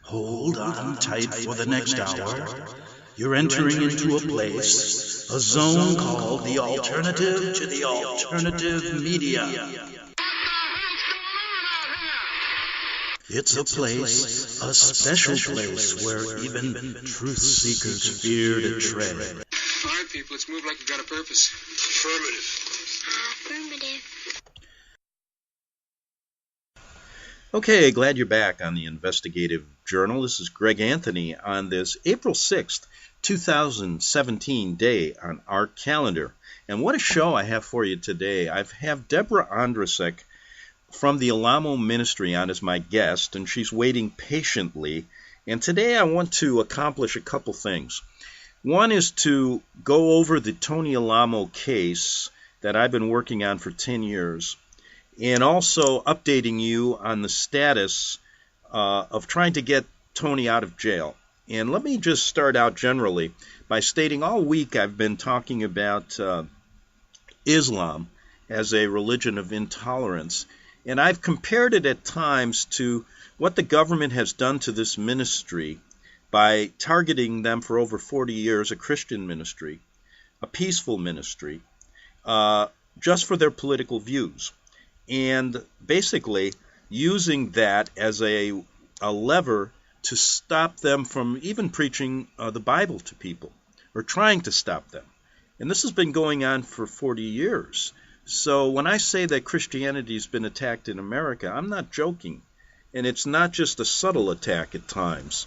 Hold on tight for the next hour. You're entering into a place, a zone called the alternative to the alternative media. It's a place, a special place where even truth seekers fear to tread. All right, people, let's move like we've got a purpose. Affirmative. Okay, glad you're back on the Investigative Journal. This is Greg Anthony on this April 6th, 2017 day on our calendar. And what a show I have for you today. I have Debra Ondrisek from the Alamo Ministry on as my guest, and she's waiting patiently. And today I want to accomplish a couple things. One is to go over the Tony Alamo case that I've been working on for 10 years. And also updating you on the status of trying to get Tony out of jail. And let me just start out generally by stating all week I've been talking about Islam as a religion of intolerance. And I've compared it at times to what the government has done to this ministry by targeting them for over 40 years, a Christian ministry, a peaceful ministry, just for their political views. And basically using that as a lever to stop them from even preaching the Bible to people, or trying to stop them. And this has been going on for 40 years. So when I say that Christianity has been attacked in America, I'm not joking. And it's not just a subtle attack at times.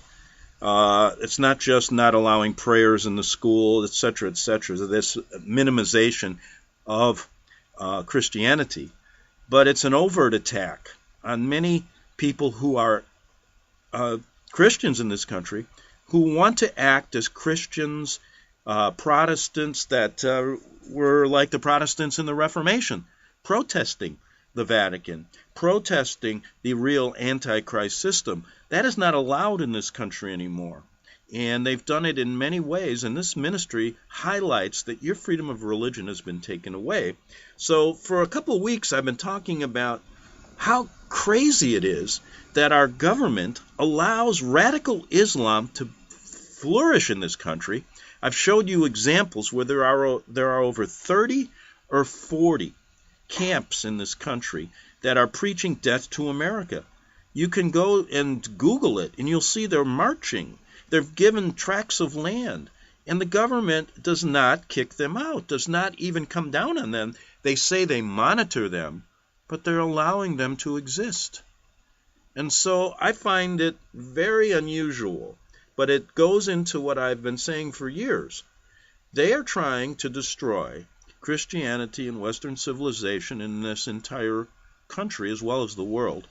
It's not just not allowing prayers in the school, etc., etc., this minimization of Christianity. But it's an overt attack on many people who are Christians in this country who want to act as Christians, Protestants that were like the Protestants in the Reformation, protesting the Vatican, protesting the real Antichrist system. That is not allowed in this country anymore. And they've done it in many ways, and this ministry highlights that your freedom of religion has been taken away. So for a couple of weeks, I've been talking about how crazy it is that our government allows radical Islam to flourish in this country. I've showed you examples where there are over 30 or 40 camps in this country that are preaching death to America. You can go and Google it, and you'll see they're marching. They're given tracts of land, and the government does not kick them out, does not even come down on them. They say they monitor them, but they're allowing them to exist. And so I find it very unusual, but it goes into what I've been saying for years. They are trying to destroy Christianity and Western civilization in this entire country as well as the world.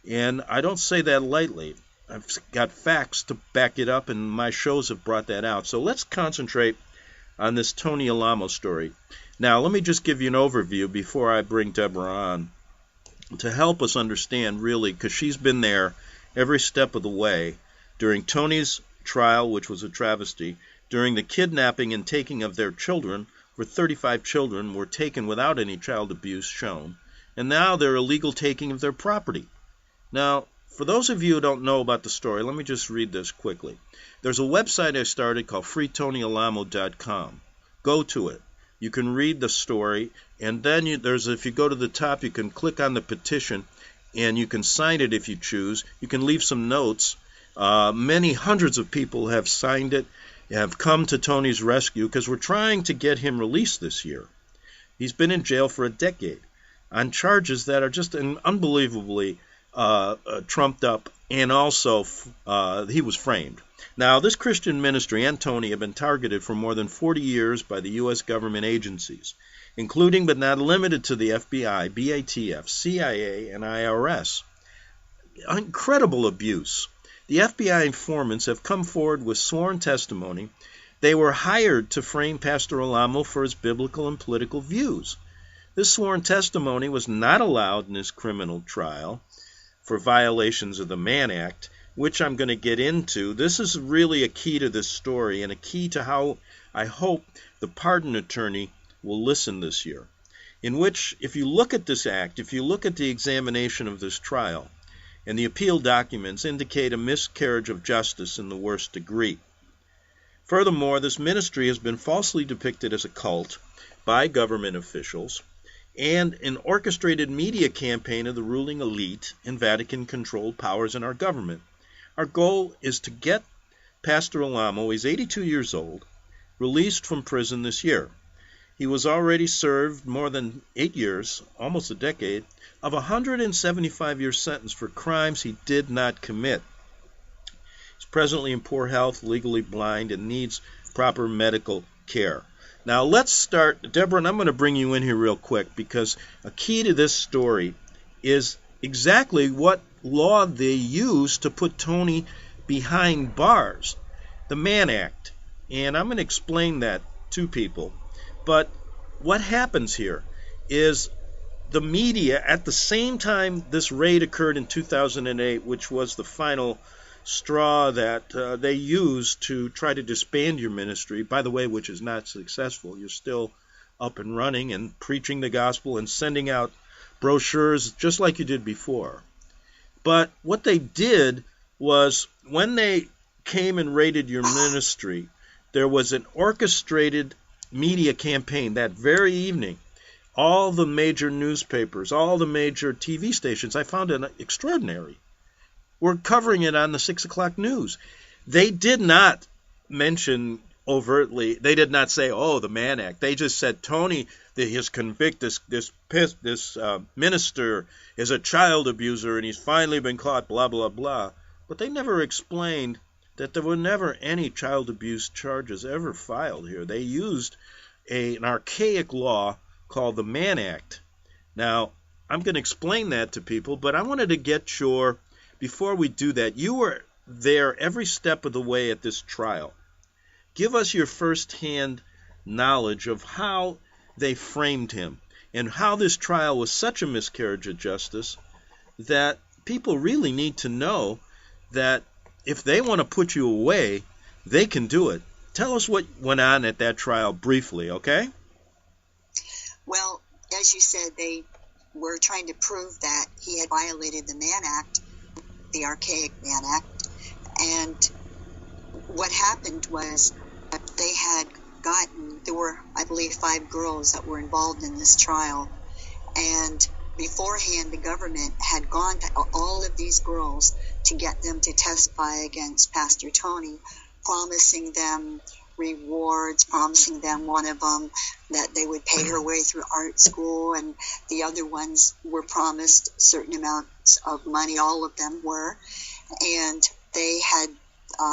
And I don't say that lightly. I've got facts to back it up, and my shows have brought that out. So let's concentrate on this Tony Alamo story. Now, let me just give you an overview before I bring Debra on to help us understand, really, because she's been there every step of the way during Tony's trial, which was a travesty, during the kidnapping and taking of their children, where 35 children were taken without any child abuse shown, and now their illegal taking of their property. Now, for those of you who don't know about the story, let me just read this quickly. There's a website I started called freeTonyAlamo.com. Go to it. You can read the story, and then if you go to the top, you can click on the petition, and you can sign it if you choose. You can leave some notes. Many hundreds of people have signed it, have come to Tony's rescue, because we're trying to get him released this year. He's been in jail for a decade on charges that are just unbelievably trumped up, and also he was framed. Now, this Christian ministry and Tony have been targeted for more than 40 years by the U.S. government agencies, including but not limited to the FBI, BATF, CIA, and IRS. Incredible abuse. The FBI informants have come forward with sworn testimony. They were hired to frame Pastor Alamo for his biblical and political views. This sworn testimony was not allowed in his criminal trial for violations of the Mann Act, which I'm going to get into. This is really a key to this story and a key to how I hope the pardon attorney will listen this year, in which, if you look at this act, if you look at the examination of this trial, and the appeal documents indicate a miscarriage of justice in the worst degree. Furthermore, this ministry has been falsely depicted as a cult by government officials and an orchestrated media campaign of the ruling elite and Vatican-controlled powers in our government. Our goal is to get Pastor Alamo, he's 82 years old, released from prison this year. He was already served more than 8 years, almost a decade, of a 175-year sentence for crimes he did not commit. He's presently in poor health, legally blind, and needs proper medical care. Now let's start, Deborah, and I'm going to bring you in here real quick because a key to this story is exactly what law they use to put Tony behind bars, the Mann Act. And I'm going to explain that to people. But what happens here is the media, at the same time this raid occurred in 2008, which was the final straw that they used to try to disband your ministry, by the way, which is not successful. You're still up and running and preaching the gospel and sending out brochures just like you did before. But what they did was when they came and raided your ministry, there was an orchestrated media campaign that very evening. All the major newspapers, all the major TV stations, I found it extraordinary, were covering it on the 6 o'clock news. They did not mention overtly, they did not say, oh, the Mann Act. They just said, Tony, his this minister is a child abuser and he's finally been caught, blah, blah, blah. But they never explained that there were never any child abuse charges ever filed here. They used an archaic law called the Mann Act. Now, I'm going to explain that to people, but I wanted to get your, before we do that, you were there every step of the way at this trial. Give us your first-hand knowledge of how they framed him and how this trial was such a miscarriage of justice that people really need to know that if they want to put you away, they can do it. Tell us what went on at that trial briefly, okay? Well, as you said, they were trying to prove that he had violated the Mann Act, the archaic Mann Act. And what happened was they had there were, I believe, 5 girls that were involved in this trial. And beforehand, the government had gone to all of these girls to get them to testify against Pastor Tony, promising them rewards, promising them, one of them, that they would pay her way through art school, and the other ones were promised certain amounts of money. All of them were. And they had,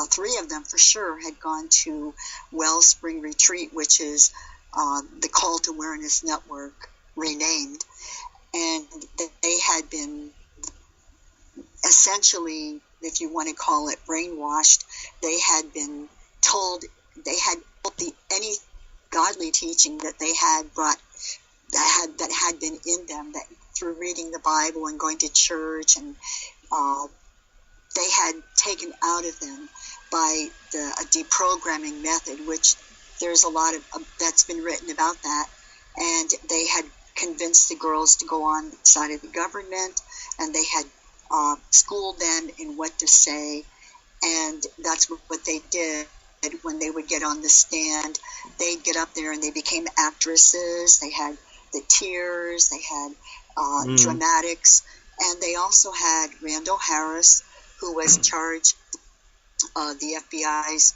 3 of them for sure had gone to Wellspring Retreat, which is the Cult Awareness Network renamed. And they had been essentially, if you want to call it, brainwashed. They had been told, they had any godly teaching that they had brought, that had been in them, that through reading the Bible and going to church, and they had taken out of them by a deprogramming method, which there's a lot of that's been written about that. And they had convinced the girls to go on the side of the government, and they had schooled them in what to say. And that's what they did. When they would get on the stand, they'd get up there and they became actresses. They had the tears, they had dramatics, and they also had Randall Harris, who was charged the FBI's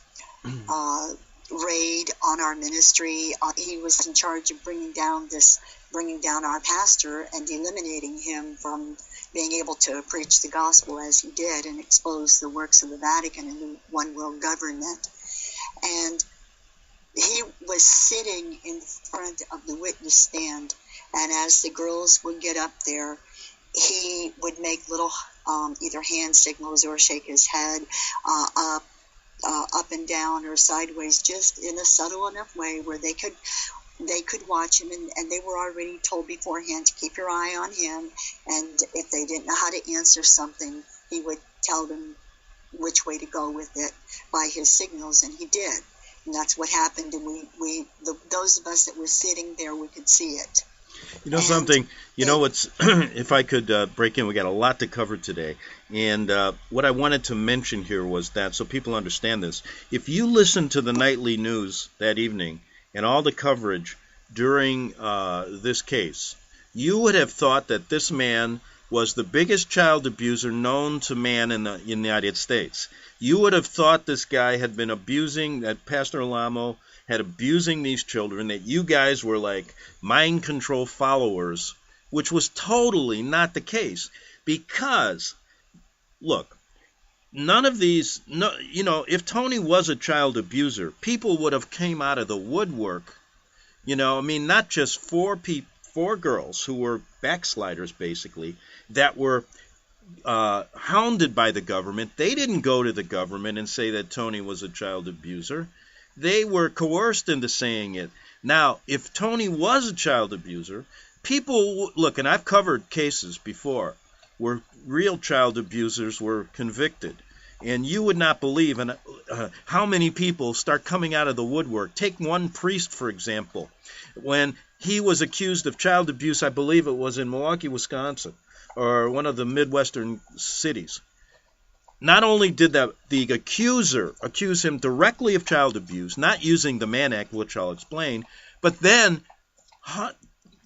raid on our ministry. He was in charge of bringing down our pastor and eliminating him from being able to preach the gospel as he did and expose the works of the Vatican and the one world government. And he was sitting in front of the witness stand, and as the girls would get up there, he would make little either hand signals or shake his head up and down or sideways, just in a subtle enough way where they could watch him, and they were already told beforehand to keep your eye on him, and if they didn't know how to answer something, he would tell them which way to go with it by his signals, and he did. And that's what happened, and those of us that were sitting there, we could see it. You know something, you know what's, if I could break in, we got a lot to cover today. And what I wanted to mention here was that, so people understand this, if you listen to the nightly news that evening and all the coverage during this case, you would have thought that this man was the biggest child abuser known to man in the United States. You would have thought this guy had been abusing, that Pastor Alamo had abusing these children, that you guys were like mind control followers, which was totally not the case. Because, look, none of these, no, you know, if Tony was a child abuser, people would have came out of the woodwork. You know, I mean, not just four girls who were backsliders, basically, that were hounded by the government. They didn't go to the government and say that Tony was a child abuser. They were coerced into saying it. Now, if Tony was a child abuser, people, look, and I've covered cases before where real child abusers were convicted. And you would not believe how many people start coming out of the woodwork. Take one priest, for example. When he was accused of child abuse, I believe it was in Milwaukee, Wisconsin, or one of the Midwestern cities. Not only did the accuser accuse him directly of child abuse, not using the Mann Act, which I'll explain, but then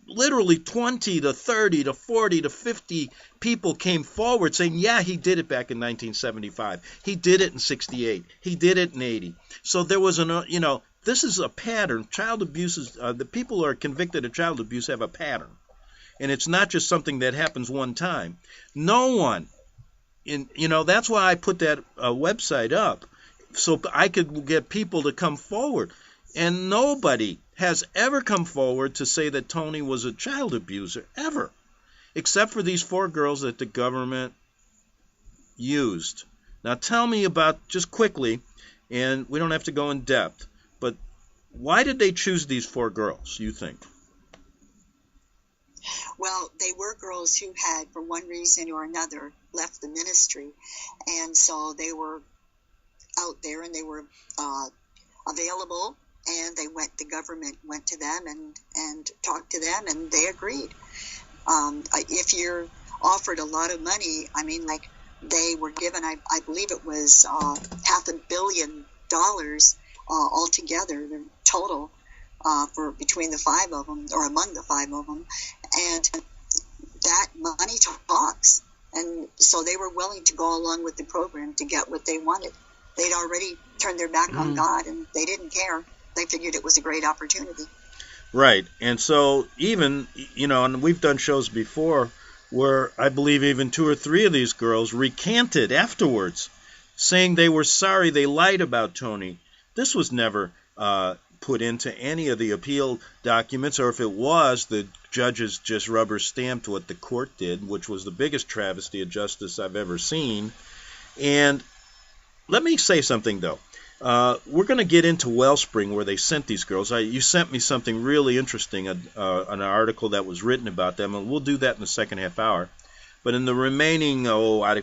literally 20 to 30 to 40 to 50 people came forward saying, yeah, he did it back in 1975. He did it in 68. He did it in 80. So there was this is a pattern. Child abuse is, the people who are convicted of child abuse have a pattern. And it's not just something that happens one time. No one, that's why I put that website up, so I could get people to come forward. And nobody has ever come forward to say that Tony was a child abuser, ever, except for these four girls that the government used. Now tell me about, just quickly, and we don't have to go in depth, but why did they choose these four girls, you think? Well, they were girls who had, for one reason or another, left the ministry, and so they were out there and they were available. And the government went to them and talked to them, and they agreed. If you're offered a lot of money, I mean, like they were given, I believe it was $500 million altogether, the total, for between the five of them, or among the five of them. And that money talks. And so they were willing to go along with the program to get what they wanted. They'd already turned their back on God, and they didn't care. They figured it was a great opportunity. Right. And so even, and we've done shows before where I believe even 2 or 3 of these girls recanted afterwards, saying they were sorry they lied about Tony. This was never put into any of the appeal documents, or if it was, the judges just rubber stamped what the court did, which was the biggest travesty of justice I've ever seen. And let me say something, though. We're going to get into Wellspring, where they sent these girls. You sent me something really interesting, an article that was written about them, and we'll do that in the second half hour. But in the remaining,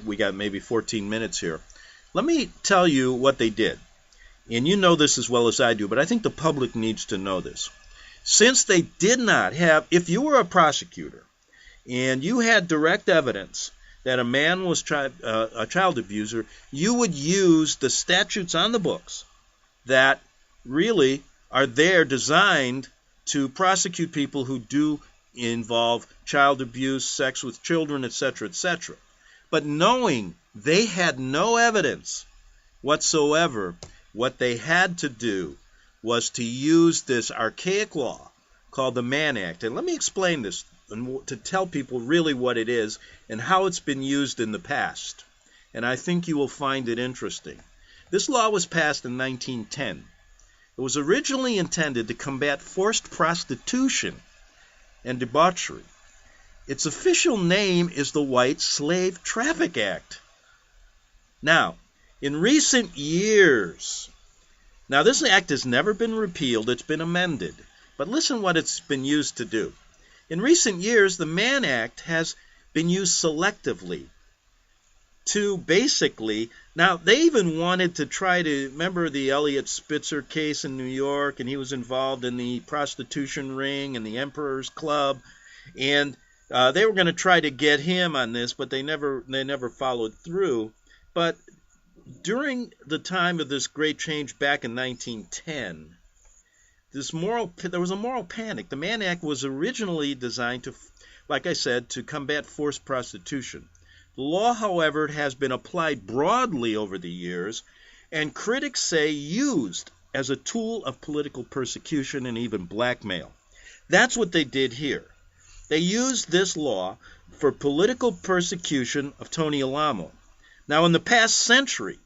we got maybe 14 minutes here. Let me tell you what they did. And you know this as well as I do, but I think the public needs to know this. Since they did not have, if you were a prosecutor and you had direct evidence that a man was a child abuser, you would use the statutes on the books that really are there designed to prosecute people who do involve child abuse, sex with children, etc., etc. But knowing they had no evidence whatsoever, what they had to do was to use this archaic law called the Mann Act. And let me explain this, and to tell people really what it is and how it's been used in the past. And I think you will find it interesting. This law was passed in 1910. It was originally intended to combat forced prostitution and debauchery. Its official name is the White Slave Traffic Act. Now, in recent years, now this act has never been repealed, it's been amended. But listen what it's been used to do. In recent years, the Mann Act has been used selectively to basically, now they even wanted to try to, remember the Elliot Spitzer case in New York, and he was involved in the prostitution ring and the Emperor's Club, and They were going to try to get him on this, but they never followed through. But during the time of this great change back in 1910, there was a moral panic. The Mann Act was originally designed to, like I said, to combat forced prostitution. The law, however, has been applied broadly over the years, and critics say used as a tool of political persecution and even blackmail. That's what they did here. They used this law for political persecution of Tony Alamo. Now, in the past century,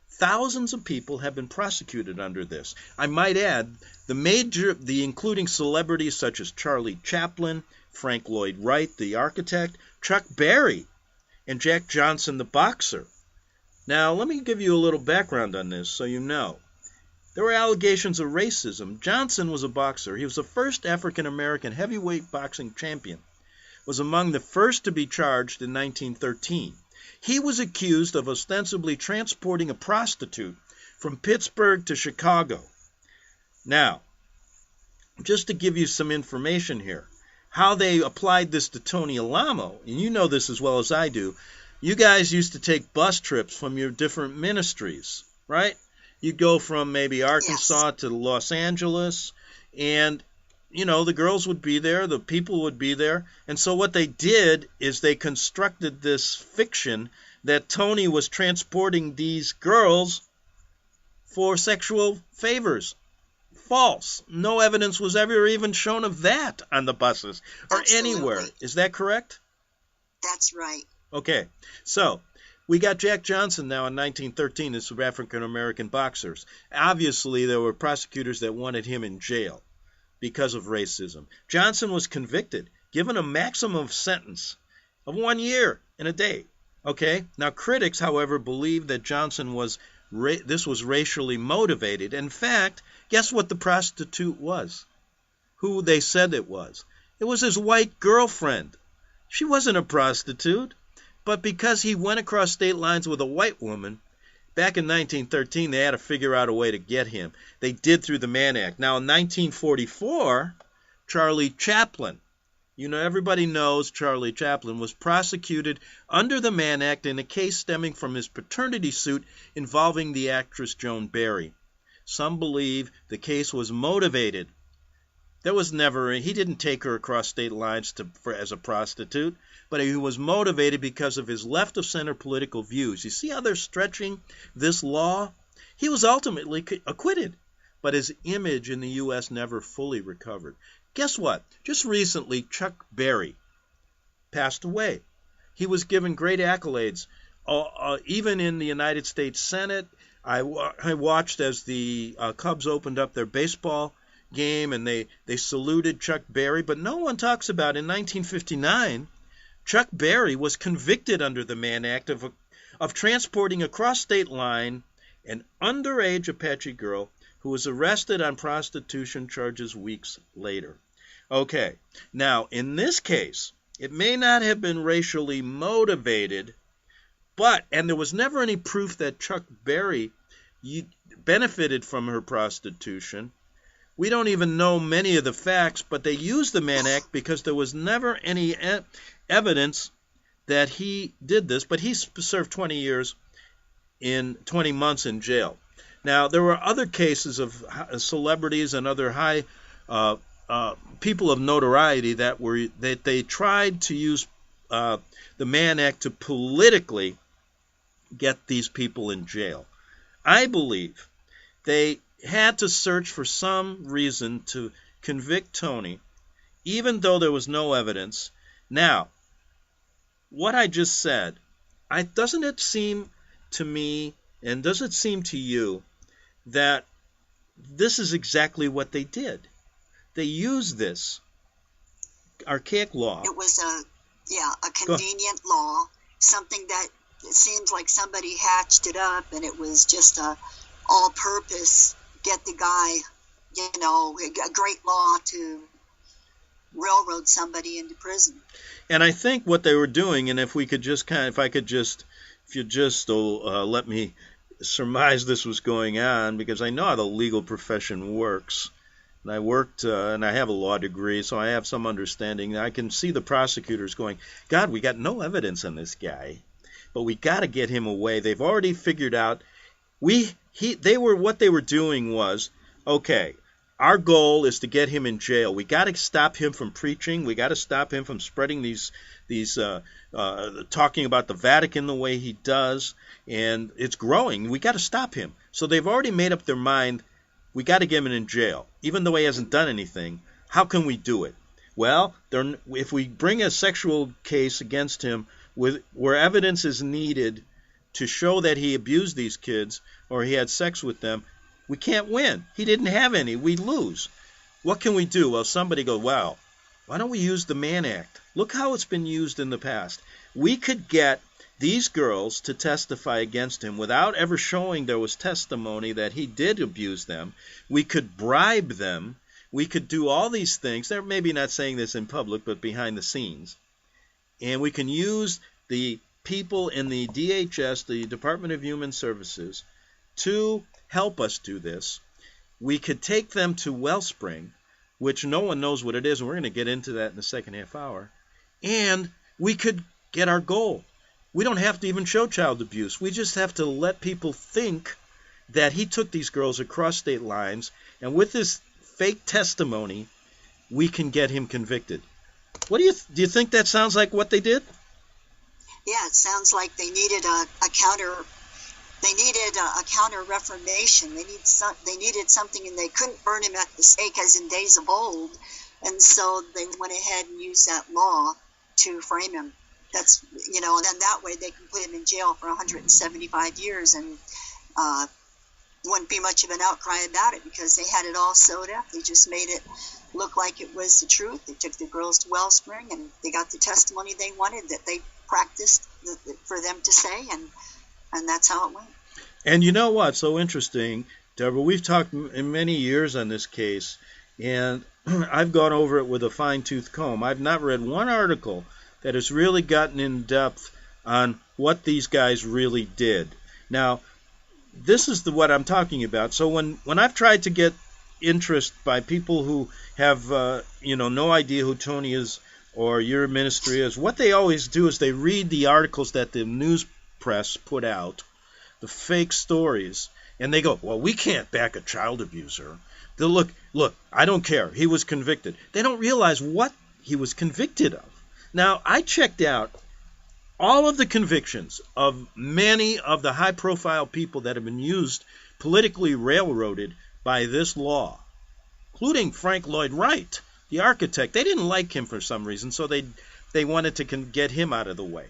thousands of people have been prosecuted under this. I might add, including celebrities such as Charlie Chaplin, Frank Lloyd Wright, the architect, Chuck Berry, and Jack Johnson, the boxer. Now, let me give you a little background on this so you know. There were allegations of racism. Johnson was a boxer. He was the first African-American heavyweight boxing champion. Was among the first to be charged in 1913. He was accused of ostensibly transporting a prostitute from Pittsburgh to Chicago. Now, just to give you some information here, how they applied this to Tony Alamo, and you know this as well as I do, you guys used to take bus trips from your different ministries, right? You'd go from maybe Arkansas to Los Angeles, and, you know, the girls would be there, the people would be there. And so what they did is they constructed this fiction that Tony was transporting these girls for sexual favors. False. No evidence was ever even shown of that on the buses or Absolutely. Anywhere. Is that correct? That's right. Okay. So we got Jack Johnson now in 1913. This was African-American boxers. Obviously, there were prosecutors that wanted him in jail because of racism. Johnson was convicted, given a maximum sentence of 1 year and a day. Okay. Now, critics, however, believe that Johnson this was racially motivated. In fact, guess what the prostitute was? Who they said it was? It was his white girlfriend. She wasn't a prostitute, but because he went across state lines with a white woman, back in 1913, they had to figure out a way to get him. They did through the Mann Act. Now, in 1944, Charlie Chaplin, you know, everybody knows Charlie Chaplin, was prosecuted under the Mann Act in a case stemming from his paternity suit involving the actress Joan Barry. Some believe the case was motivated. He didn't take her across state lines as a prostitute, but he was motivated because of his left-of-center political views. You see how they're stretching this law? He was ultimately acquitted, but his image in the U.S. never fully recovered. Guess what? Just recently, Chuck Berry passed away. He was given great accolades, even in the United States Senate. I watched as the Cubs opened up their baseball game, and they saluted Chuck Berry. But no one talks about, in 1959, Chuck Berry was convicted under the Mann Act of transporting across state line an underage Apache girl who was arrested on prostitution charges weeks later. Okay, now in this case, it may not have been racially motivated, and there was never any proof that Chuck Berry benefited from her prostitution. We don't even know many of the facts, but they used the Mann Act because there was never any evidence that he did this, but he served 20 months in jail. Now, there were other cases of celebrities and other high people of notoriety that they tried to use the Mann Act to politically get these people in jail. I believe they had to search for some reason to convict Tony, even though there was no evidence. Now, what I just said, doesn't it seem to me, and does it seem to you, that this is exactly what they did? They used this archaic law. It was a convenient law, something that it seems like somebody hatched it up, and it was just a all-purpose, get the guy, a great law to railroad somebody into prison. And I think what they were doing, and if you just let me surmise this was going on, because I know how the legal profession works. and I worked, and I have a law degree, so I have some understanding. I can see the prosecutors going, God, we got no evidence on this guy, but we got to get him away. They've already figured out. What they were doing was, okay, our goal is to get him in jail. We got to stop him from preaching. We got to stop him from spreading these talking about the Vatican the way he does, and it's growing. We got to stop him. So they've already made up their mind. We got to get him in jail, even though he hasn't done anything. How can we do it? Well, if we bring a sexual case against him where evidence is needed to show that he abused these kids or he had sex with them, we can't win. He didn't have any. We lose. What can we do? Well, somebody goes, wow, why don't we use the Mann Act? Look how it's been used in the past. We could get these girls to testify against him without ever showing there was testimony that he did abuse them. We could bribe them. We could do all these things. They're maybe not saying this in public, but behind the scenes. And we can use the people in the DHS, the Department of Human Services, to help us do this. We could take them to Wellspring, which no one knows what it is, and we're going to get into that in the second half hour. And we could get our goal. We don't have to even show child abuse. We just have to let people think that he took these girls across state lines, and with this fake testimony, we can get him convicted. What do you think that sounds like what they did? Yeah, it sounds like they needed a counter. They needed a counter reformation. They needed something, and they couldn't burn him at the stake as in days of old, and so they went ahead and used that law to frame him. That's, and then that way they can put him in jail for 175 years, and wouldn't be much of an outcry about it because they had it all sewed up. They just made it look like it was the truth. They took the girls to Wellspring, and they got the testimony they wanted that they practiced for them to say, and that's how it went. And you know what's so interesting, Deborah? We've talked in many years on this case, and I've gone over it with a fine-tooth comb. I've not read one article that has really gotten in depth on what these guys really did. Now, this is what I'm talking about. So when I've tried to get interest by people who have no idea who Tony is or your ministry is, what they always do is they read the articles that the news press put out, the fake stories, and they go, well, we can't back a child abuser. They'll look, I don't care. He was convicted. They don't realize what he was convicted of. Now, I checked out all of the convictions of many of the high-profile people that have been used, politically railroaded by this law, including Frank Lloyd Wright, the architect. They didn't like him for some reason, so they wanted to get him out of the way.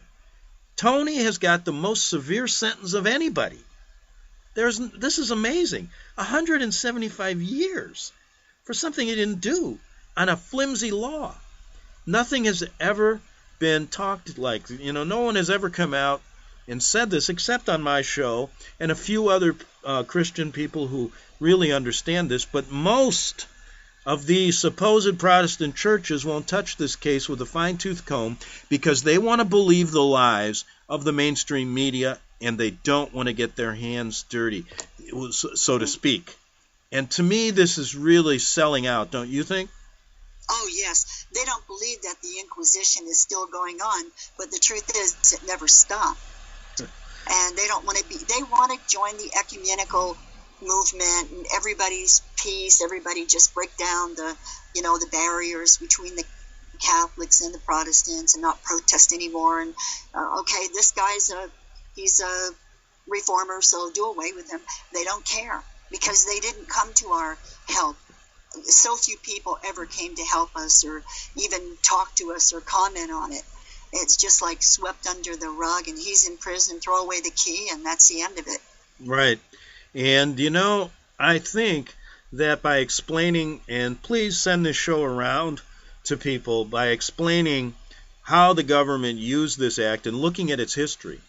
Tony has got the most severe sentence of anybody. This is amazing. 175 years for something he didn't do on a flimsy law. Nothing has ever been talked like, no one has ever come out and said this except on my show and a few other Christian people who really understand this, but most of the supposed Protestant churches won't touch this case with a fine-tooth comb because they want to believe the lies of the mainstream media and they don't want to get their hands dirty, so to speak. And to me, this is really selling out, don't you think? Oh, yes. They don't believe that the Inquisition is still going on, but the truth is it never stopped. And they don't want to they want to join the ecumenical movement and everybody's peace, everybody just break down the barriers between the Catholics and the Protestants and not protest anymore. And, okay, this guy's he's a reformer, so do away with him. They don't care because they didn't come to our help. So few people ever came to help us or even talk to us or comment on it. It's just like swept under the rug, and he's in prison, throw away the key, and that's the end of it. Right. And, I think that by explaining, and please send this show around to people, by explaining how the government used this act and looking at its history,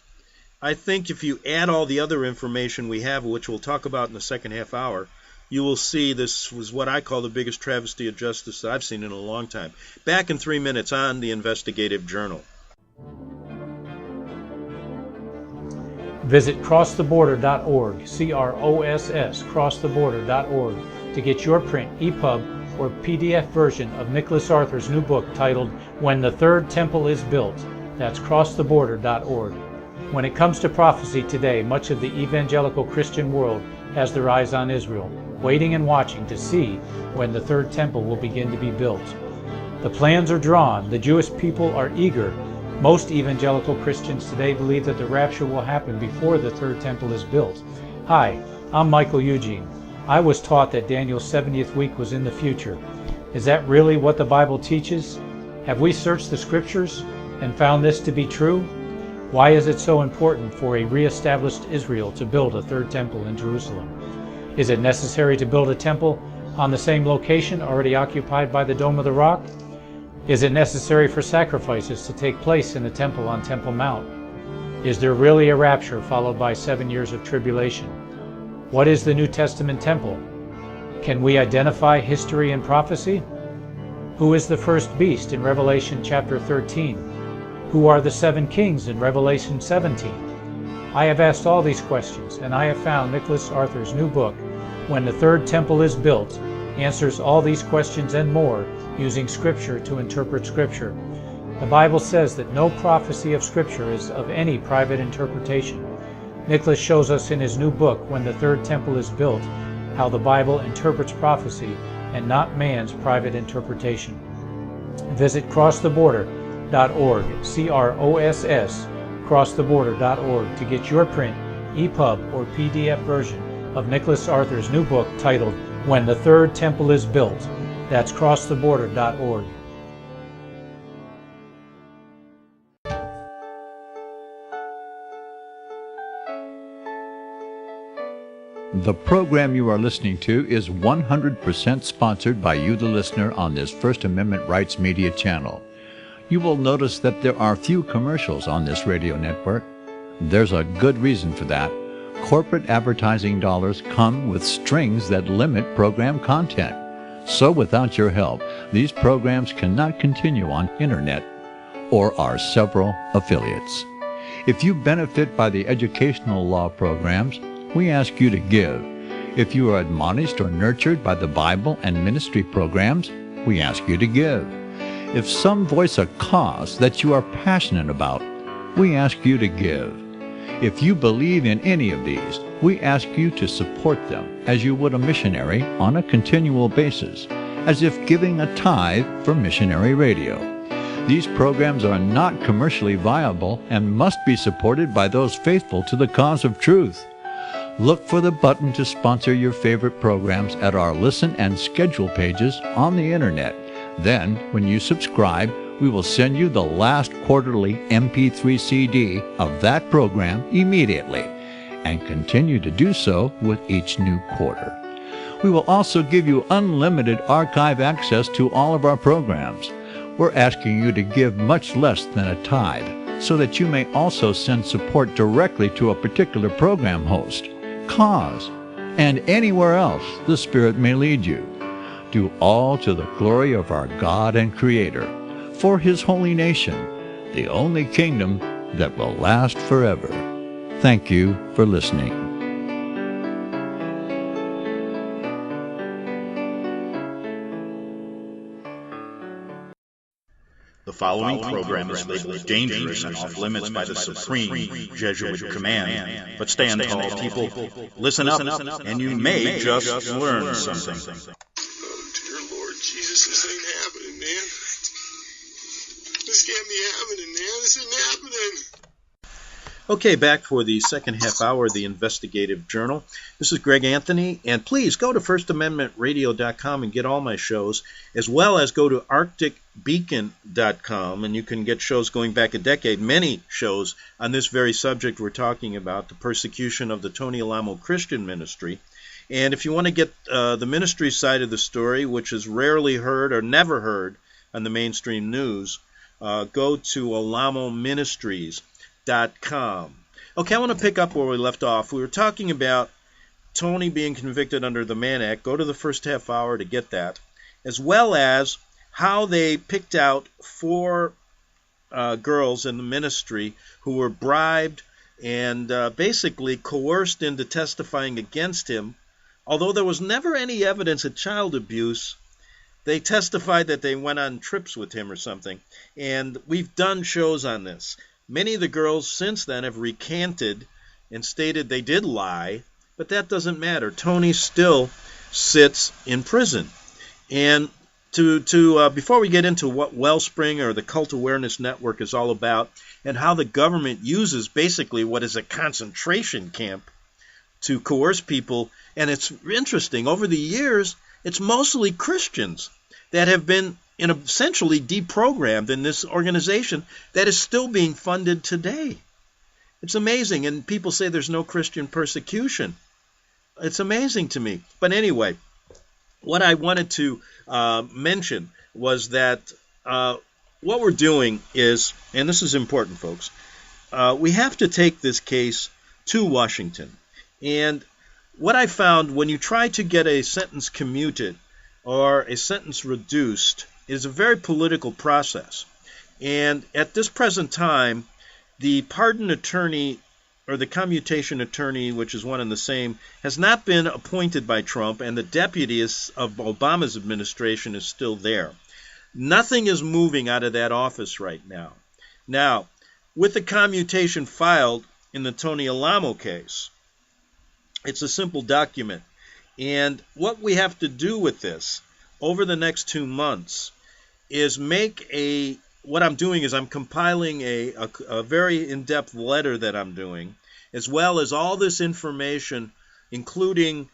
I think if you add all the other information we have, which we'll talk about in the second half hour, you will see this was what I call the biggest travesty of justice I've seen in a long time. Back in 3 minutes on the Investigative Journal. Visit crosstheborder.org, CROSS, crosstheborder.org, to get your print, EPUB, or PDF version of Nicholas Arthur's new book titled When the Third Temple is Built. That's crosstheborder.org. When it comes to prophecy today, much of the evangelical Christian world has their eyes on Israel, waiting and watching to see when the third temple will begin to be built. The plans are drawn, the Jewish people are eager. Most evangelical Christians today believe that the rapture will happen before the third temple is built. Hi, I'm Michael Eugene. I was taught that Daniel's 70th week was in the future. Is that really what the Bible teaches? Have we searched the scriptures and found this to be true? Why is it so important for a re-established Israel to build a third temple in Jerusalem? Is it necessary to build a temple on the same location already occupied by the Dome of the Rock? Is it necessary for sacrifices to take place in the temple on Temple Mount? Is there really a rapture followed by 7 years of tribulation? What is the New Testament temple? Can we identify history and prophecy? Who is the first beast in Revelation chapter 13? Who are the 7 kings in Revelation 17? I have asked all these questions, and I have found Nicholas Arthur's new book, When the Third Temple is Built, answers all these questions and more using Scripture to interpret Scripture. The Bible says that no prophecy of Scripture is of any private interpretation. Nicholas shows us in his new book, When the Third Temple is Built, how the Bible interprets prophecy and not man's private interpretation. Visit crosstheborder.org, C-R-O-S-S, crosstheborder.org to get your print, EPUB, or PDF version of Nicholas Arthur's new book titled When the Third Temple is Built. That's crosstheborder.org. The program you are listening to is 100% sponsored by you, the listener, on this First Amendment Rights Media channel. You will notice that there are few commercials on this radio network. There's a good reason for that. Corporate advertising dollars come with strings that limit program content. So without your help, these programs cannot continue on internet or our several affiliates. If you benefit by the educational law programs, we ask you to give. If you are admonished or nurtured by the Bible and ministry programs, we ask you to give. If some voice a cause that you are passionate about, we ask you to give. If you believe in any of these, we ask you to support them as you would a missionary on a continual basis, as if giving a tithe for missionary radio. These programs are not commercially viable and must be supported by those faithful to the cause of truth. Look for the button to sponsor your favorite programs at our listen and schedule pages on the internet. Then, when you subscribe, we will send you the last quarterly MP3 CD of that program immediately, and continue to do so with each new quarter. We will also give you unlimited archive access to all of our programs. We're asking you to give much less than a tithe, so that you may also send support directly to a particular program host, cause, and anywhere else the Spirit may lead you. Do all to the glory of our God and Creator, for His holy nation, the only kingdom that will last forever. Thank you for listening. The following program is labeled dangerous and off limits by the supreme Jesuit command. But stand tall, people. Listen up, and you may just learn something. Oh, dear Lord Jesus, this ain't happening, man. This can't be happening, man. This isn't happening. Okay, back for the second half hour of the Investigative Journal. This is Greg Anthony, and please go to FirstAmendmentRadio.com and get all my shows, as well as go to ArcticBeacon.com, and you can get shows going back a decade, many shows on this very subject we're talking about, the persecution of the Tony Alamo Christian Ministry. And if you want to get the ministry side of the story, which is rarely heard or never heard on the mainstream news, go to Alamo Ministries. .com. Okay, I want to pick up where we left off. We were talking about Tony being convicted under the Mann Act. Go to the first half hour to get that, as well as how they picked out 4 girls in the ministry who were bribed and basically coerced into testifying against him although there was never any evidence of child abuse, they testified that they went on trips with him or something. And we've done shows on this. Many of the girls since then have recanted and stated they did lie, but that doesn't matter. Tony still sits in prison. And before we get into what Wellspring or the Cult Awareness Network is all about and how the government uses basically what is a concentration camp to coerce people, and it's interesting, over the years, it's mostly Christians that have been essentially deprogrammed in this organization that is still being funded today. It's amazing, and people say there's no Christian persecution. It's amazing to me. But anyway, what I wanted to mention was that what we're doing is, and this is important, folks, we have to take this case to Washington. And what I found, when you try to get a sentence commuted or a sentence reduced, is a very political process. And at this present time, the pardon attorney or the commutation attorney, which is one and the same, has not been appointed by Trump, and the deputy of Obama's administration is still there. Nothing is moving out of that office right now. Now, with the commutation filed in the Tony Alamo case, it's a simple document. And what we have to do with this over the next 2 months is what I'm doing is I'm compiling a very in-depth letter that I'm doing, as well as all this information, including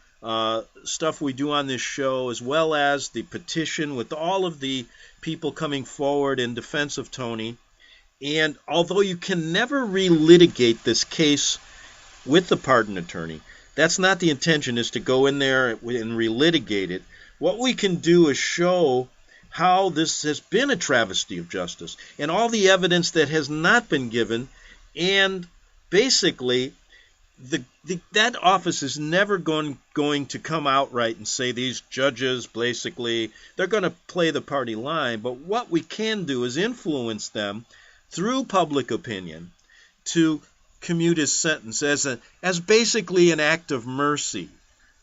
stuff we do on this show, as well as the petition with all of the people coming forward in defense of Tony. And although you can never relitigate this case with the pardon attorney, that's not the intention, is to go in there and relitigate it. What we can do is show how this has been a travesty of justice and all the evidence that has not been given. And basically, that office is never going to come out right and say these judges, basically, they're going to play the party line. But what we can do is influence them through public opinion to commute his sentence as basically an act of mercy,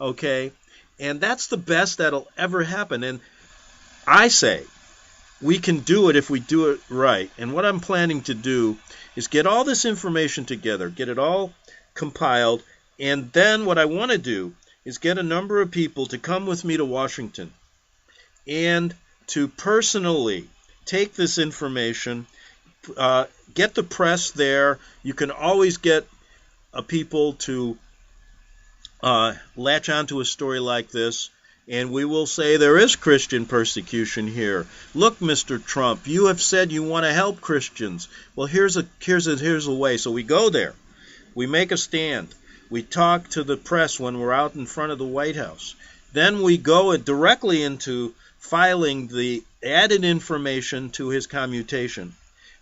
okay? And that's the best that'll ever happen. And I say we can do it if we do it right. And what I'm planning to do is get all this information together, get it all compiled, and then what I want to do is get a number of people to come with me to Washington and to personally take this information, get the press there. You can always get people to latch onto a story like this, and we will say there is Christian persecution here. Look, Mr. Trump, you have said you want to help Christians. Well, here's a way. So we go there. We make a stand. We talk to the press when we're out in front of the White House. Then we go directly into filing the added information to his commutation,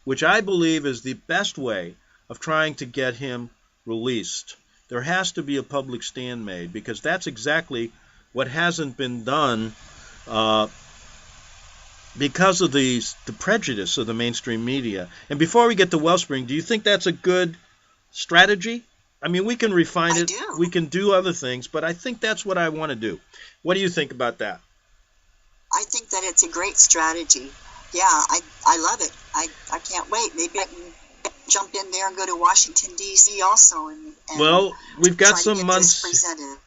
which I believe is the best way of trying to get him released. There has to be a public stand made, because that's exactly what hasn't been done because of the prejudice of the mainstream media. And before we get to Wellspring, do you think that's a good strategy? I mean, we can refine it. We can do other things, but I think that's what I want to do. What do you think about that? I think that it's a great strategy. Yeah, I love it. I can't wait. Maybe I can jump in there and go to Washington, D.C. also. And well, we've got some months.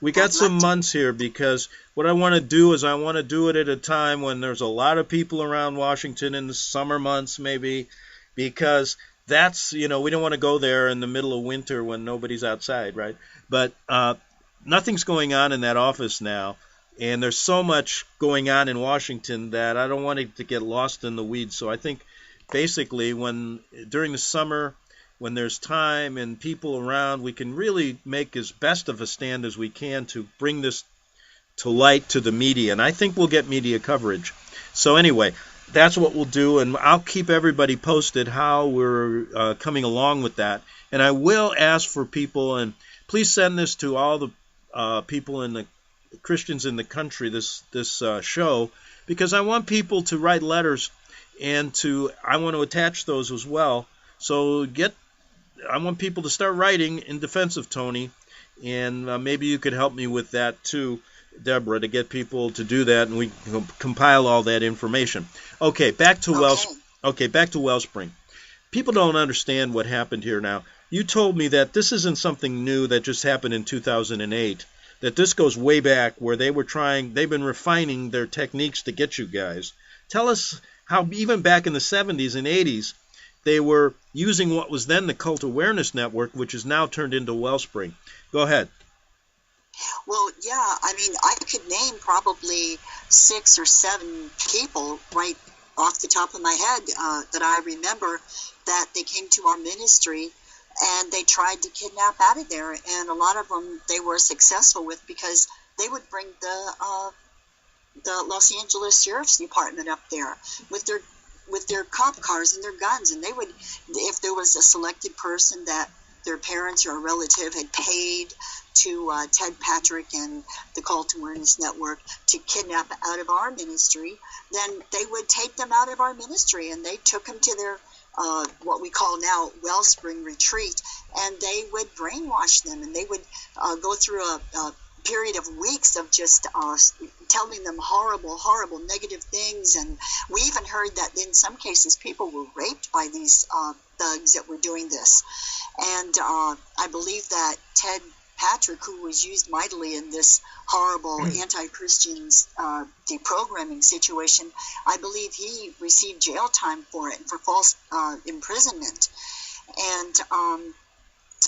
We got some months here, because what I want to do is I want to do it at a time when there's a lot of people around Washington in the summer months, maybe, because that's, we don't want to go there in the middle of winter when nobody's outside, right? But nothing's going on in that office now. And there's so much going on in Washington that I don't want it to get lost in the weeds. So I think basically during the summer, when there's time and people around, we can really make as best of a stand as we can to bring this to light to the media. And I think we'll get media coverage. So anyway, that's what we'll do. And I'll keep everybody posted how we're coming along with that. And I will ask for people, and please send this to all the people in the Christians in the country, this show, because I want people to write letters, and I want to attach those as well. So I want people to start writing in defense of Tony, and maybe you could help me with that too. Debra, to get people to do that, and we can compile all that information. Okay, back to Wellspring. People don't understand what happened here now. You told me that this isn't something new that just happened in 2008, that this goes way back where they've been refining their techniques to get you guys. Tell us how even back in the 70s and 80s, they were using what was then the Cult Awareness Network, which is now turned into Wellspring. Go ahead. Well, yeah, I mean, I could name probably 6 or 7 people right off the top of my head that I remember that they came to our ministry and they tried to kidnap out of there. And a lot of them they were successful with, because they would bring the Los Angeles Sheriff's Department up there with their cop cars and their guns, and they would, if there was a selected person that their parents or a relative had paid to Ted Patrick and the Cult Awareness Network to kidnap out of our ministry, then they would take them out of our ministry, and they took them to their what we call now Wellspring Retreat, and they would brainwash them, and they would go through a period of weeks of just telling them horrible negative things. And we even heard that in some cases people were raped by these thugs that were doing this. And I believe that Ted Patrick, who was used mightily in this horrible anti-Christian deprogramming situation, I believe he received jail time for it, for false imprisonment. And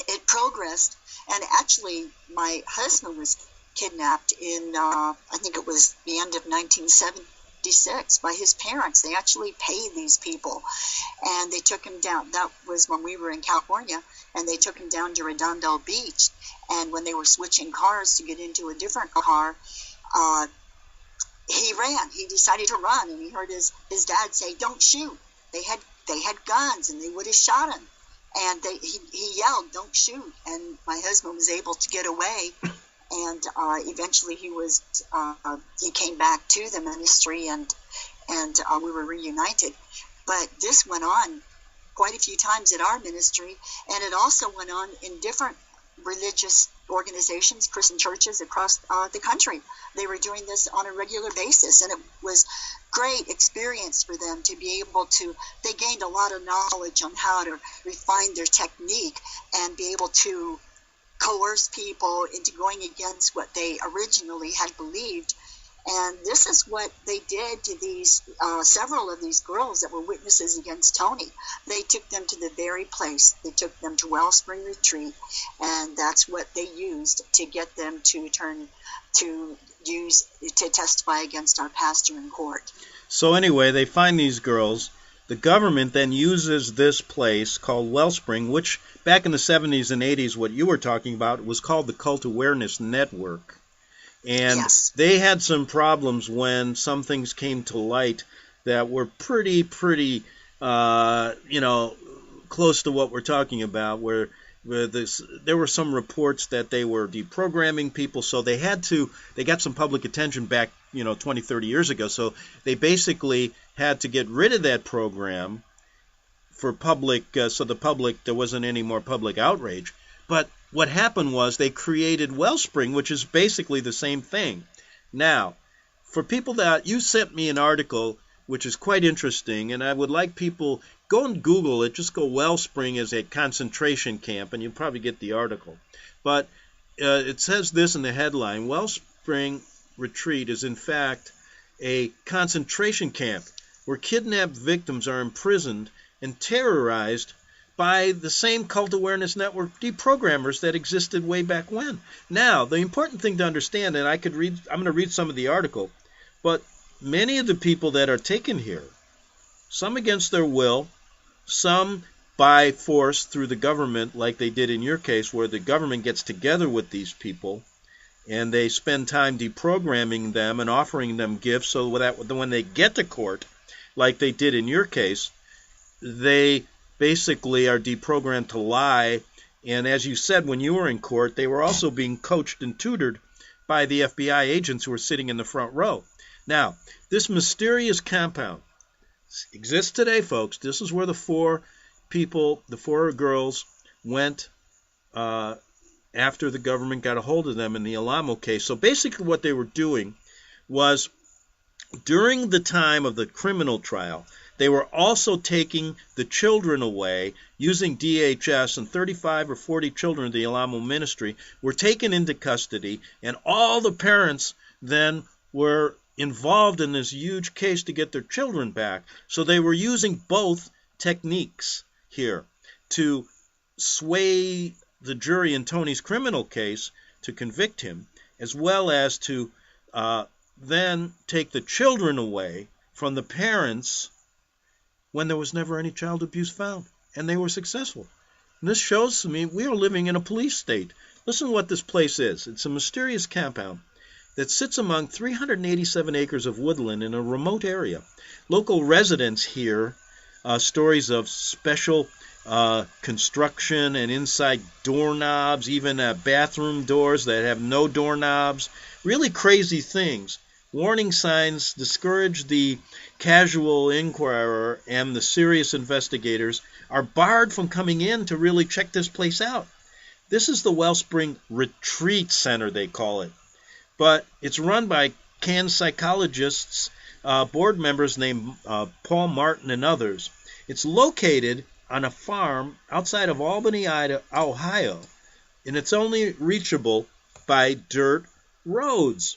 it progressed. And actually, my husband was kidnapped in, I think it was the end of 1976 by his parents. They actually paid these people, and they took him down. That was when we were in California, and they took him down to Redondo Beach. And when they were switching cars to get into a different car, he ran. He decided to run, and he heard his dad say, "Don't shoot." They had guns, and they would have shot him. And he yelled, "Don't shoot!" And my husband was able to get away, and eventually he came back to the ministry, and we were reunited. But this went on quite a few times at our ministry, and it also went on in different religious organizations, Christian churches across the country. They were doing this on a regular basis, and it was great experience for them to be able to, they gained a lot of knowledge on how to refine their technique and be able to coerce people into going against what they originally had believed. And this is what they did to these several of these girls that were witnesses against Tony. They took them to the very place. They took them to Wellspring Retreat, and that's what they used to get them to testify against our pastor in court. So anyway, they find these girls. The government then uses this place called Wellspring, which back in the 70s and 80s, what you were talking about, was called the Cult Awareness Network. And yes, they had some problems when some things came to light that were pretty, close to what we're talking about, where there were some reports that they were deprogramming people, so they got some public attention back, 20, 30 years ago. So they basically had to get rid of that program for public, so the public, there wasn't any more public outrage. But what happened was they created Wellspring, which is basically the same thing. Now, for people that, you sent me an article which is quite interesting, and I would like people, go and Google it, just go Wellspring as a concentration camp, and you'll probably get the article. But it says this in the headline: Wellspring Retreat is in fact a concentration camp where kidnapped victims are imprisoned and terrorized by the same Cult Awareness Network deprogrammers that existed way back when. Now, the important thing to understand, and I'm going to read some of the article, but many of the people that are taken here, some against their will, some by force through the government, like they did in your case, where the government gets together with these people and they spend time deprogramming them and offering them gifts so that when they get to court, like they did in your case, they basically are deprogrammed to lie. And as you said, when you were in court, they were also being coached and tutored by the FBI agents who were sitting in the front row. Now, this mysterious compound exists today, folks. This is where the four girls went after the government got a hold of them in the Alamo case. So basically what they were doing was, during the time of the criminal trial, they were also taking the children away using DHS, and 35 or 40 children of the Alamo Ministry were taken into custody, and all the parents then were involved in this huge case to get their children back. So they were using both techniques here to sway the jury in Tony's criminal case to convict him, as well as to then take the children away from the parents when there was never any child abuse found, and they were successful. And this shows to me we are living in a police state. Listen to what this place is. It's a mysterious compound that sits among 387 acres of woodland in a remote area. Local residents hear stories of special construction and inside doorknobs, even bathroom doors that have no doorknobs, really crazy things. Warning signs discourage the casual inquirer, and the serious investigators are barred from coming in to really check this place out. This is the Wellspring Retreat Center, they call it. But it's run by canned psychologists, board members named Paul Martin and others. It's located on a farm outside of Albany, Ohio, and it's only reachable by dirt roads.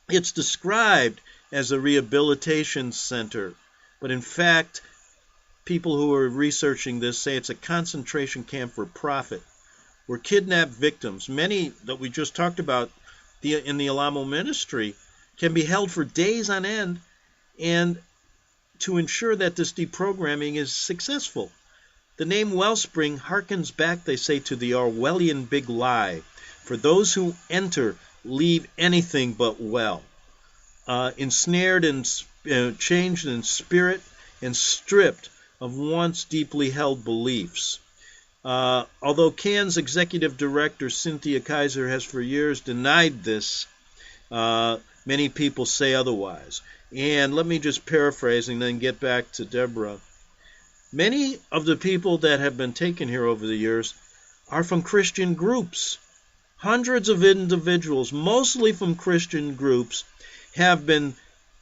It's described as a rehabilitation center, but in fact, people who are researching this say it's a concentration camp for profit, where kidnapped victims, many that we just talked about in the Alamo Ministry, can be held for days on end, and to ensure that this deprogramming is successful. The name Wellspring harkens back, they say, to the Orwellian big lie. For those who enter, leave anything but well. Ensnared and changed in spirit and stripped of once deeply held beliefs. Although CAN's executive director, Cynthia Kaiser, has for years denied this, many people say otherwise. And let me just paraphrase and then get back to Debra. Many of the people that have been taken here over the years are from Christian groups. Hundreds of individuals, mostly from Christian groups, have been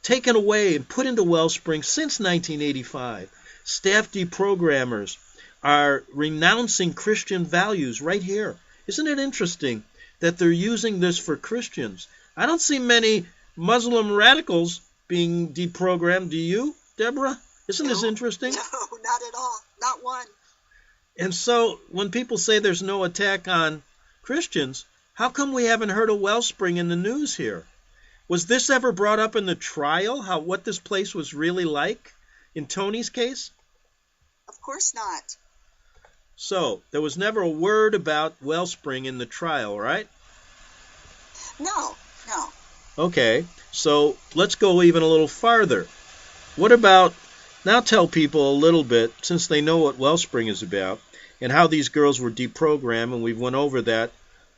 taken away and put into Wellspring since 1985. Staff deprogrammers are renouncing Christian values right here. Isn't it interesting that they're using this for Christians? I don't see many Muslim radicals being deprogrammed. Do you, Debra? Isn't this interesting? No, not at all. Not one. And so when people say there's no attack on Christians, how come we haven't heard of Wellspring in the news here? Was this ever brought up in the trial, what this place was really like in Tony's case? Of course not. So there was never a word about Wellspring in the trial, right? No. Okay, so let's go even a little farther. What about, now tell people a little bit, since they know what Wellspring is about, and how these girls were deprogrammed, and we've went over that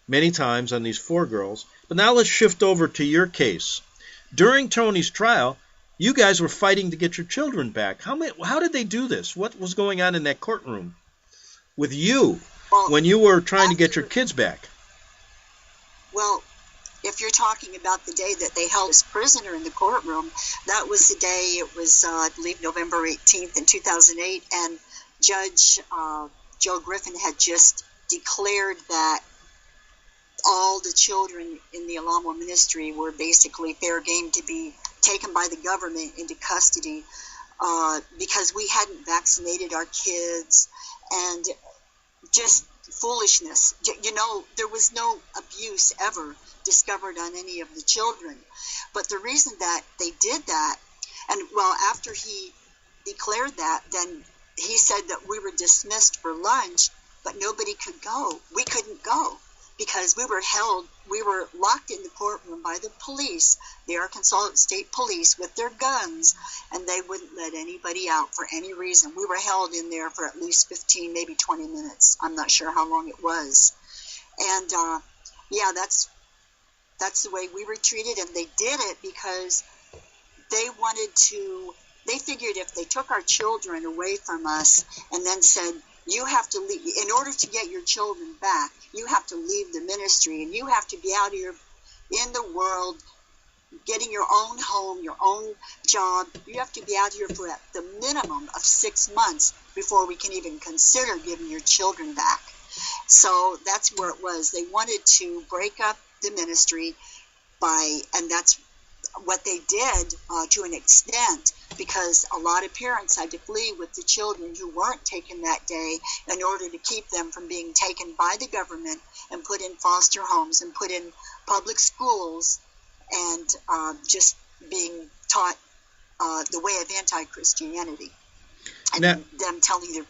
many times on these 4 girls. But now let's shift over to your case. During Tony's trial, you guys were fighting to get your children back. How did they do this? What was going on in that courtroom with you when you were trying to get your kids back? Well, if you're talking about the day that they held us prisoner in the courtroom, that was the day, it was, I believe, November 18th in 2008, and Judge Joe Griffin had just declared that all the children in the Alamo Ministry were basically fair game to be taken by the government into custody because we hadn't vaccinated our kids, and just foolishness. You know, there was no abuse ever discovered on any of the children. But the reason that they did that, and well, after he declared that, then he said that we were dismissed for lunch, but nobody could go. We couldn't go because we were locked in the courtroom by the police, the Arkansas State Police, with their guns, and they wouldn't let anybody out for any reason. We were held in there for at least 15, maybe 20 minutes. I'm not sure how long it was. And yeah, that's the way we were treated, and they did it because they figured if they took our children away from us and then said, you have to leave, in order to get your children back, you have to leave the ministry and you have to be out here in the world, getting your own home, your own job. You have to be out here for the minimum of 6 months before we can even consider giving your children back. So that's where it was. They wanted to break up the ministry and that's what they did to an extent, because a lot of parents had to flee with the children who weren't taken that day in order to keep them from being taken by the government and put in foster homes and put in public schools and just being taught the way of anti-Christianity. And now, them telling them,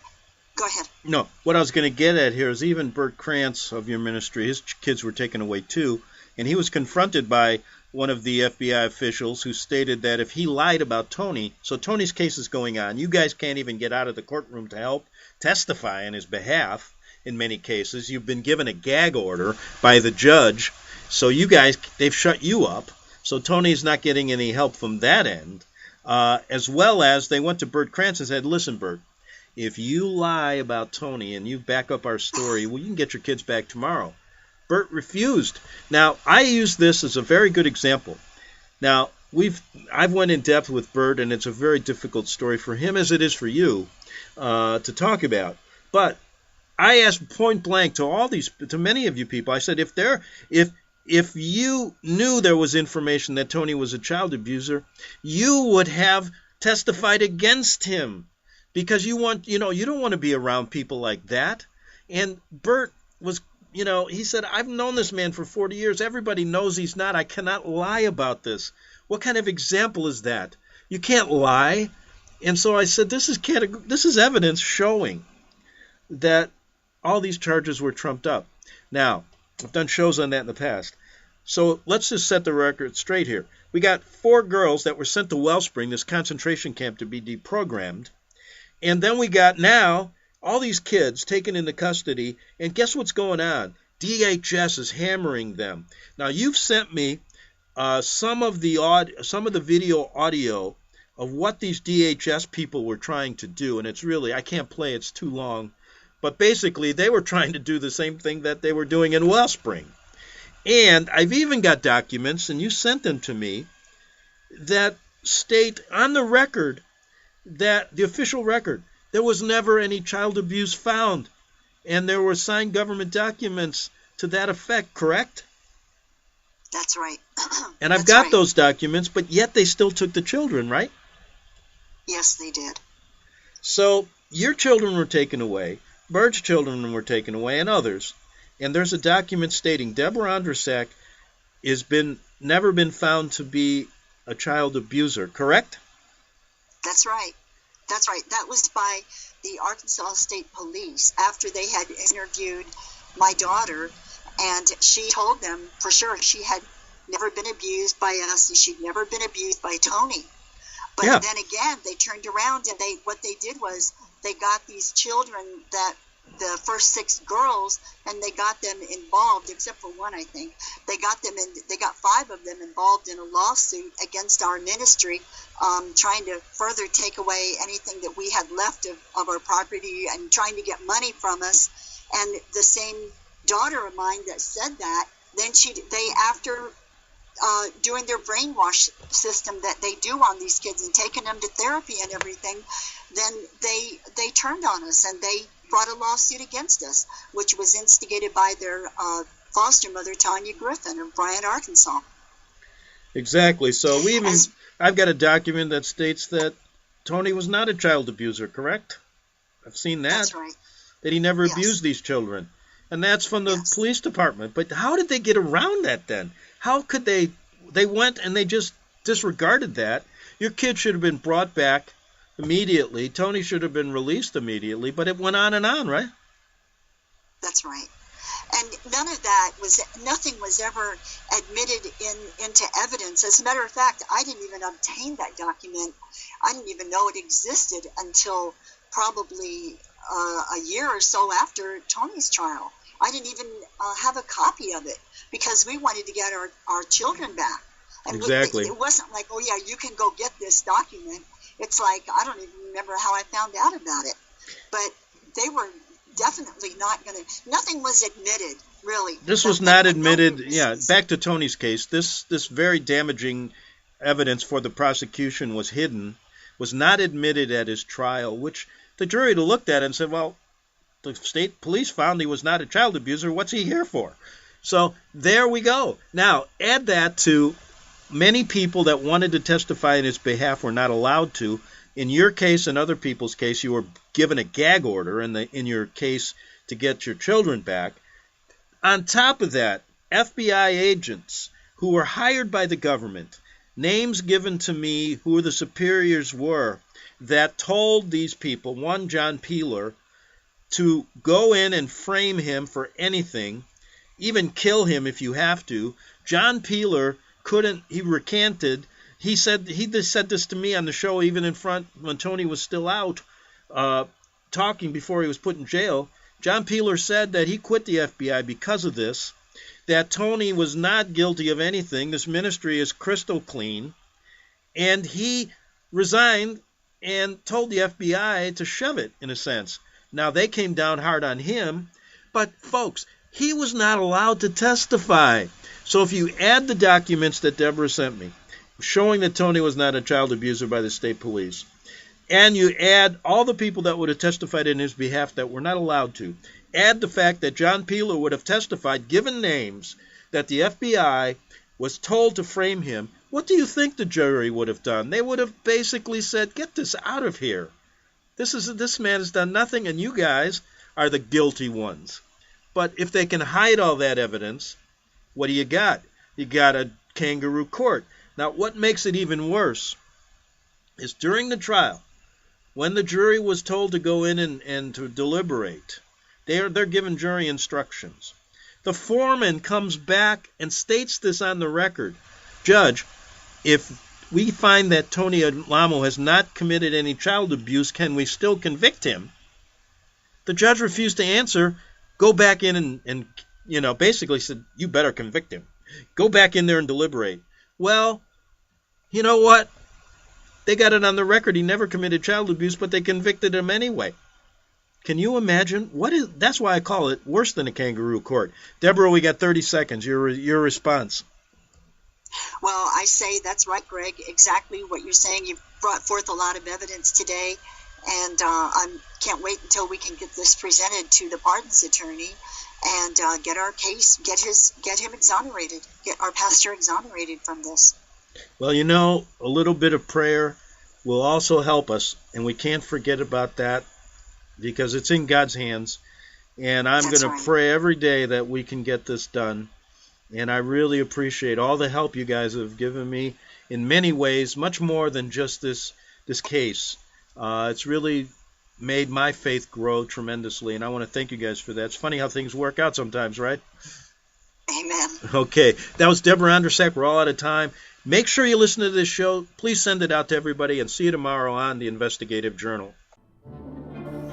go ahead. No, what I was going to get at here is even Bert Krantz of your ministry, his kids were taken away too, and he was confronted by one of the FBI officials who stated that if he lied about Tony, so Tony's case is going on, you guys can't even get out of the courtroom to help testify on his behalf in many cases. You've been given a gag order by the judge, so you guys, they've shut you up, so Tony's not getting any help from that end, as well as they went to Bert Krantz and said, listen, Bert, if you lie about Tony and you back up our story, well, you can get your kids back tomorrow. Bert refused. Now, I use this as a very good example. Now, I've went in depth with Bert, and it's a very difficult story for him, as it is for you, to talk about. But I asked point blank to many of you people. I said, if you knew there was information that Tony was a child abuser, you would have testified against him, because you don't want to be around people like that. And Bert was. He said, I've known this man for 40 years. Everybody knows he's not. I cannot lie about this. What kind of example is that? You can't lie. And so I said, this is evidence showing that all these charges were trumped up. Now, I've done shows on that in the past. So let's just set the record straight here. We got 4 girls that were sent to Wellspring, this concentration camp, to be deprogrammed. And then we got now all these kids taken into custody, and guess what's going on? DHS is hammering them. Now, you've sent me some of the video audio of what these DHS people were trying to do, and it's really, I can't play, it's too long. But basically, they were trying to do the same thing that they were doing in Wellspring. And I've even got documents, and you sent them to me, that state on the record, that the official record, there was never any child abuse found, and there were signed government documents to that effect, correct? That's right. And I've got those documents, but yet they still took the children, right? Yes, they did. So your children were taken away, Bert's children were taken away, and others, and there's a document stating Debra Ondrisek has never been found to be a child abuser, correct? That's right. That's right. That was by the Arkansas State Police after they had interviewed my daughter, and she told them for sure she had never been abused by us and she'd never been abused by Tony. But then again, they turned around and what they did was they got these children, that the first 6 girls, and they got them involved, except for one, I think. They got 5 of them involved in a lawsuit against our ministry, trying to further take away anything that we had left of our property and trying to get money from us. And the same daughter of mine that said that, then after doing their brainwash system that they do on these kids and taking them to therapy and everything, then they turned on us and they brought a lawsuit against us, which was instigated by their foster mother, Tanya Griffin, of Bryant, Arkansas. Exactly. So I've got a document that states that Tony was not a child abuser, correct? I've seen that. That's right. That he never abused these children. And that's from the police department. But how did they get around that then? How could they went and they just disregarded that? Your kid should have been brought back immediately. Tony should have been released immediately, but it went on, right? That's right. And nothing was ever admitted into evidence. As a matter of fact, I didn't even obtain that document. I didn't even know it existed until probably a year or so after Tony's trial. I didn't even have a copy of it because we wanted to get our children back. And exactly. It wasn't like, oh, yeah, you can go get this document. It's like, I don't even remember how I found out about it. But they were definitely not going to, nothing was admitted really. This was not admitted. Yeah, back to Tony's case. This very damaging evidence for the prosecution was hidden, was not admitted at his trial, which the jury looked at and said, well, the state police found he was not a child abuser. What's he here for? So there we go. Now, add that to many people that wanted to testify in his behalf were not allowed to. In your case and other people's case, you were given a gag order in your case to get your children back. On top of that, FBI agents who were hired by the government, names given to me who the superiors were, that told these people, one John Peeler, to go in and frame him for anything, even kill him if you have to. John Peeler couldn't, he recanted. He said this to me on the show, even in front when Tony was still out talking before he was put in jail. John Peeler said that he quit the FBI because of this, that Tony was not guilty of anything. This ministry is crystal clean. And he resigned and told the FBI to shove it, in a sense. Now, they came down hard on him, but folks, he was not allowed to testify. So if you add the documents that Debra sent me, showing that Tony was not a child abuser by the state police, and you add all the people that would have testified in his behalf that were not allowed to, add the fact that John Peeler would have testified, given names, that the FBI was told to frame him, what do you think the jury would have done? They would have basically said, get this out of here. This man has done nothing, and you guys are the guilty ones. But if they can hide all that evidence, what do you got? You got a kangaroo court. Now, what makes it even worse is during the trial, when the jury was told to go in and to deliberate, they're given jury instructions. The foreman comes back and states this on the record. Judge, if we find that Tony Alamo has not committed any child abuse, can we still convict him? The judge refused to answer. Go back in and basically said, you better convict him. Go back in there and deliberate. Well, you know what? They got it on the record. He never committed child abuse, but they convicted him anyway. Can you imagine? That's why I call it worse than a kangaroo court. Debra, we got 30 seconds. Your response. Well, I say that's right, Greg. Exactly what you're saying. You've brought forth a lot of evidence today, and I can't wait until we can get this presented to the pardons attorney and get our case, get him exonerated, get our pastor exonerated from this. Well, a little bit of prayer will also help us, and we can't forget about that because it's in God's hands. And I'm going to pray every day that we can get this done. And I really appreciate all the help you guys have given me in many ways, much more than just this case. It's really made my faith grow tremendously, and I want to thank you guys for that. It's funny how things work out sometimes, right? Amen. Okay, that was Debra Ondrisek. We're all out of time. Make sure you listen to this show. Please send it out to everybody, and see you tomorrow on the Investigative Journal.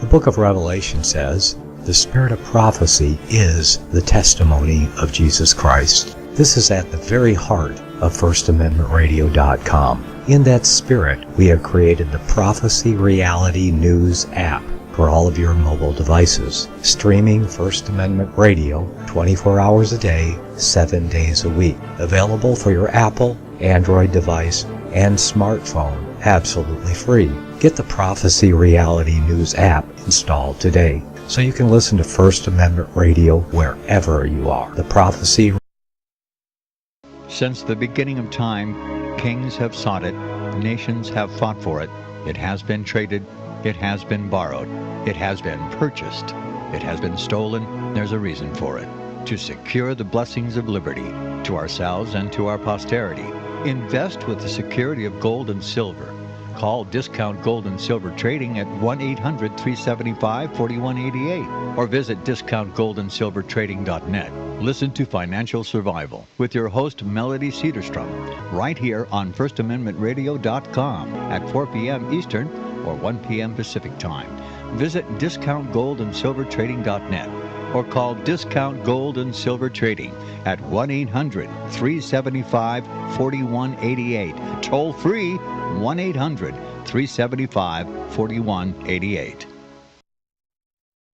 The book of Revelation says, the spirit of prophecy is the testimony of Jesus Christ. This is at the very heart of FirstAmendmentRadio.com. In that spirit, we have created the Prophecy Reality News app for all of your mobile devices, streaming First Amendment Radio 24 hours a day, 7 days a week. Available for your Apple, Android device, and smartphone, absolutely free. Get the Prophecy Reality News app installed today, so you can listen to First Amendment Radio wherever you are. The Prophecy. Since the beginning of time, kings have sought it, nations have fought for it. It has been traded, it has been borrowed, it has been purchased, it has been stolen. There's a reason for it. To secure the blessings of liberty to ourselves and to our posterity. Invest with the security of gold and silver. Call Discount Gold and Silver Trading at 1-800-375-4188 or visit discountgoldandsilvertrading.net. Listen to Financial Survival with your host Melody Cedarstrom right here on FirstAmendmentRadio.com at 4 p.m. Eastern or 1 p.m. Pacific Time. Visit discountgoldandsilvertrading.net or call Discount Gold and Silver Trading at 1-800-375-4188. Toll free 1-800-375-4188.